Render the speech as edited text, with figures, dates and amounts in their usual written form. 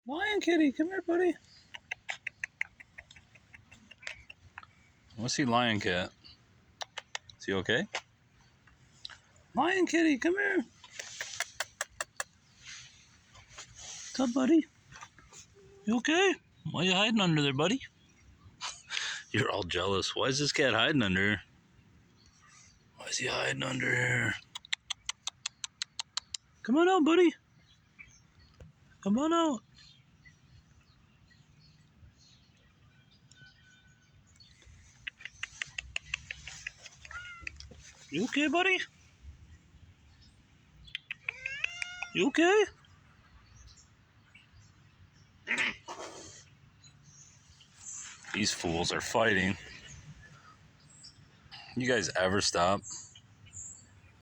Lion kitty, come here, buddy. I want to see Lion cat. Is he okay? Lion kitty, come here. What's up, buddy? You okay? Why are you hiding under there, buddy? You're all jealous. Why is this cat hiding under here? Why is he hiding under here? Come on out, buddy. Come on out. You okay, buddy? You okay? These fools are fighting. You guys ever stop?